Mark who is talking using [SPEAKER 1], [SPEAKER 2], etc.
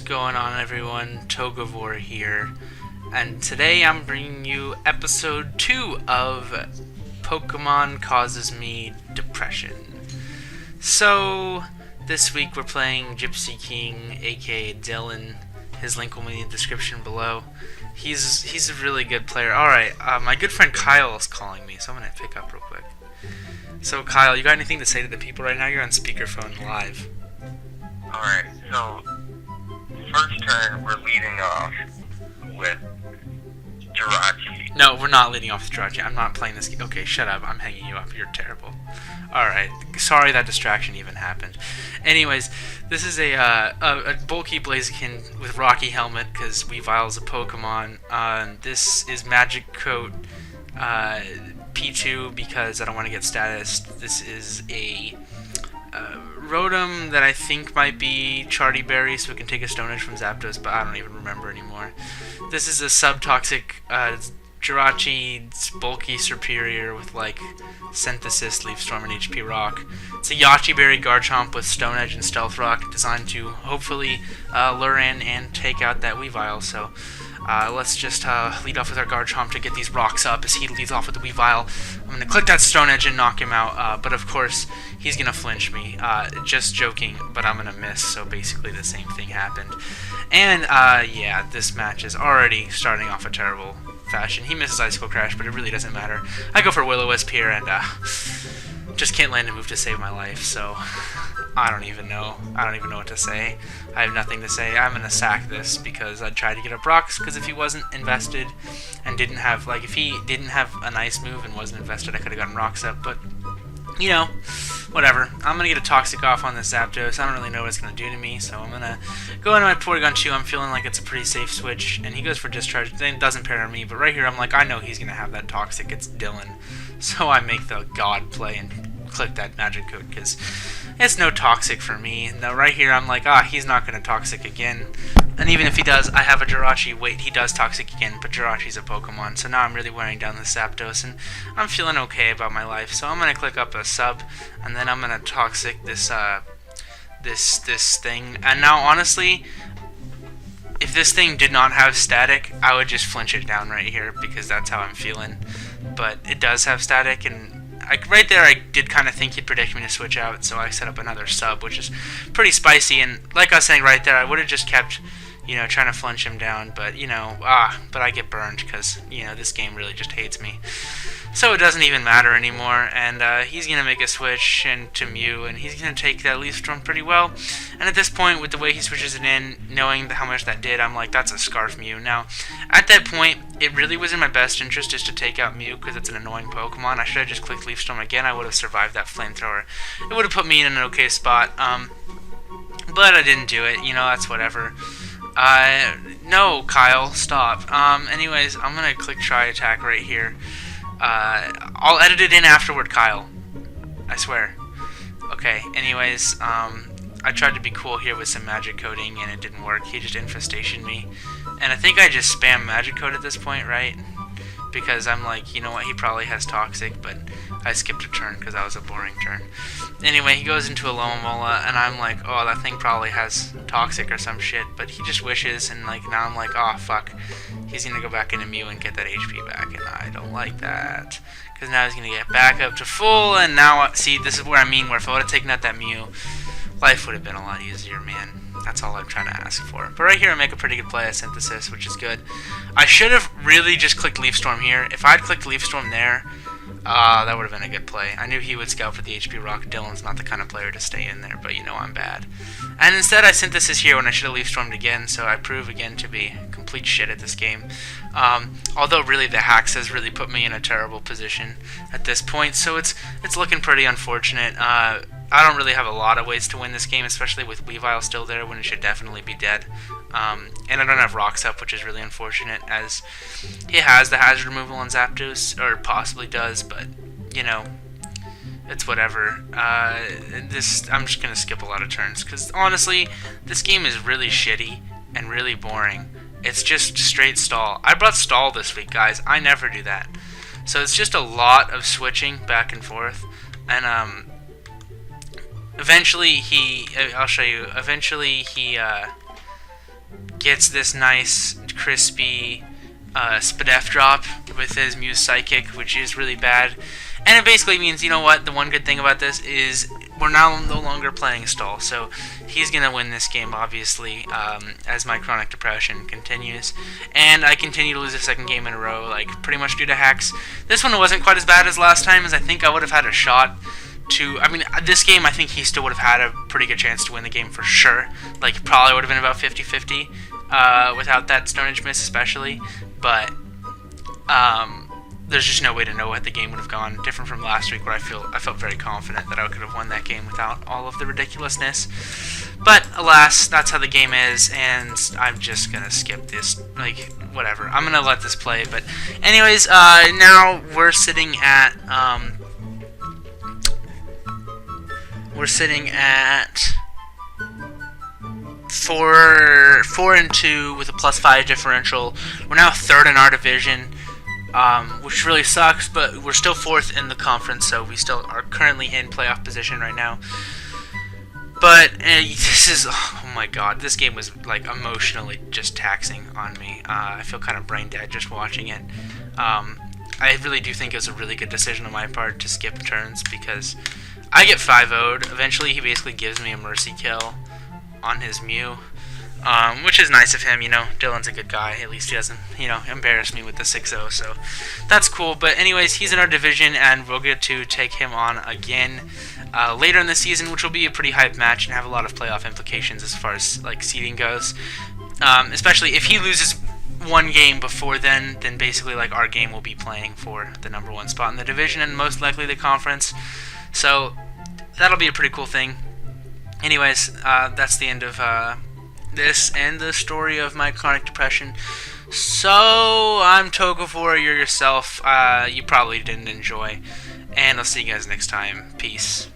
[SPEAKER 1] going on, everyone? Togavor here, and today I'm bringing you episode 2 of Pokemon Causes Me Depression. So, this week we're playing Gypsy King, aka Dylan. His link will be in the description below. He's a really good player. Alright, my good friend Kyle is calling me, so I'm going to pick up real quick. So, Kyle, you got anything to say to the people right now? You're on speakerphone live.
[SPEAKER 2] Alright, so first turn we're leading off with Jirachi.
[SPEAKER 1] No, we're not leading off with Jirachi. I'm not playing this game. Okay, shut up. I'm hanging you up. You're terrible. Alright, sorry that distraction even happened. Anyways, this is a bulky Blaziken with Rocky Helmet, because Weavile's a Pokemon. This is Magic Coat P2, because I don't want to get status. This is a Rotom that I think might be Charty Berry, so we can take a Stone Edge from Zapdos, but I don't even remember anymore. This is a subtoxic Jirachi. It's bulky superior with like Synthesis, Leaf Storm, and HP Rock. It's a Yachi Berry Garchomp with Stone Edge and Stealth Rock, designed to hopefully lure in and take out that Weavile. So let's just lead off with our Garchomp to get these rocks up as he leads off with the Weavile. I'm going to click that Stone Edge and knock him out, but of course he's going to flinch me. Just joking, but I'm going to miss, so basically the same thing happened. And yeah, this match is already starting off a terrible fashion. He misses Icicle Crash, but it really doesn't matter. I go for Will-O-Wisp here and just can't land a move to save my life, so I don't even know what to say. I have nothing to say. I'm gonna sack this because I tried to get up rocks, because if he wasn't invested and didn't have, like, if he didn't have a nice move and wasn't invested, I could have gotten rocks up, but you know, whatever. I'm gonna get a Toxic off on this Zapdos. I don't really know what it's gonna do to me, so I'm gonna go into my Porygon 2. I'm feeling like it's a pretty safe switch, and he goes for Discharge. Then it doesn't pair on me, but right here I'm like, I know he's gonna have that Toxic. It's Dylan, so I make the God play and click that Magic Coat, because it's no Toxic for me. No, right here I'm like, he's not gonna Toxic again. And even if he does, I have a Jirachi. Wait, he does Toxic again, but Jirachi's a Pokemon, so now I'm really wearing down the Zapdos, and I'm feeling okay about my life. So I'm gonna click up a sub, and then I'm gonna Toxic this this thing. And now, honestly, if this thing did not have static, I would just flinch it down right here, because that's how I'm feeling. But it does have static, and right there I did kind of think he'd predict me to switch out, so I set up another sub, which is pretty spicy. And like I was saying right there, I would have just kept, trying to flinch him down, but, but I get burned because, this game really just hates me. So it doesn't even matter anymore, and he's going to make a switch to Mew, and he's going to take that Leaf Storm pretty well. And at this point, with the way he switches it in, knowing how much that did, I'm like, that's a Scarf Mew. Now, at that point, it really was in my best interest just to take out Mew, because it's an annoying Pokemon. I should have just clicked Leaf Storm again. I would have survived that Flamethrower. It would have put me in an okay spot, but I didn't do it. That's whatever. No, Kyle, stop. Anyways, I'm going to click Try Attack right here. I'll edit it in afterward, Kyle. I swear. Okay, anyways, I tried to be cool here with some Magic Coating, and it didn't work. He just Infestation me. And I think I just spam Magic Coat at this point, right? Because I'm like, you know what, he probably has Toxic, but I skipped a turn because that was a boring turn. Anyway, he goes into a Lomomola, and I'm like, oh, that thing probably has Toxic or some shit, but he just wishes, and like now I'm like, oh, fuck. He's going to go back into Mew and get that HP back, and I don't like that. Because now he's going to get back up to full, and now, see, this is where I mean, where if I would have taken out that Mew, life would have been a lot easier, man. That's all I'm trying to ask for. But right here I make a pretty good play at Synthesis, which is good. I should have really just clicked Leaf Storm here. If I'd clicked Leaf Storm there, that would have been a good play. I knew he would scout for the HP Rock. Dylan's not the kind of player to stay in there, but I'm bad. And instead I Synthesis here when I should have Leaf Stormed again, so I prove again to be complete shit at this game. Although really the hacks has really put me in a terrible position at this point, so it's looking pretty unfortunate. I don't really have a lot of ways to win this game, especially with Weavile still there when it should definitely be dead. And I don't have Rocks up, which is really unfortunate, as he has the hazard removal on Zapdos, or possibly does, but, it's whatever. I'm just going to skip a lot of turns, because honestly, this game is really shitty and really boring. It's just straight stall. I brought stall this week, guys. I never do that. So it's just a lot of switching back and forth, and, eventually I'll show you, gets this nice, crispy Spadef drop with his Muse Psychic, which is really bad. And it basically means, you know what, the one good thing about this is we're now no longer playing stall, so he's going to win this game, obviously, as my chronic depression continues. And I continue to lose a second game in a row, like, pretty much due to hacks. This one wasn't quite as bad as last time, as I think I would have had a shot to... I mean, this game, I think he still would have had a pretty good chance to win the game for sure. Like, probably would have been about 50-50 without that Stone Age miss especially. But there's just no way to know what the game would have gone. Different from last week, where I felt very confident that I could have won that game without all of the ridiculousness. But alas, that's how the game is, and I'm just gonna skip this. Like, whatever. I'm gonna let this play. But anyways, now we're sitting at 4-2 with a +5 differential. We're now third in our division, which really sucks, but we're still fourth in the conference, so we still are currently in playoff position right now. But this is, oh my god, this game was like emotionally just taxing on me. I feel kind of brain dead just watching it. I really do think it was a really good decision on my part to skip turns, because I get 5-0'd. Eventually he basically gives me a mercy kill on his Mew, which is nice of him. You know, Dylan's a good guy. At least he doesn't, you know, embarrass me with the 6-0, so that's cool. But anyways, he's in our division, and we'll get to take him on again later in the season, which will be a pretty hype match and have a lot of playoff implications as far as like seeding goes. Especially if he loses one game before then basically like our game will be playing for the #1 spot in the division and most likely the conference. So that'll be a pretty cool thing. Anyways, that's the end of this and the story of my chronic depression. So, I'm Togavor, you're yourself. You probably didn't enjoy. And I'll see you guys next time. Peace.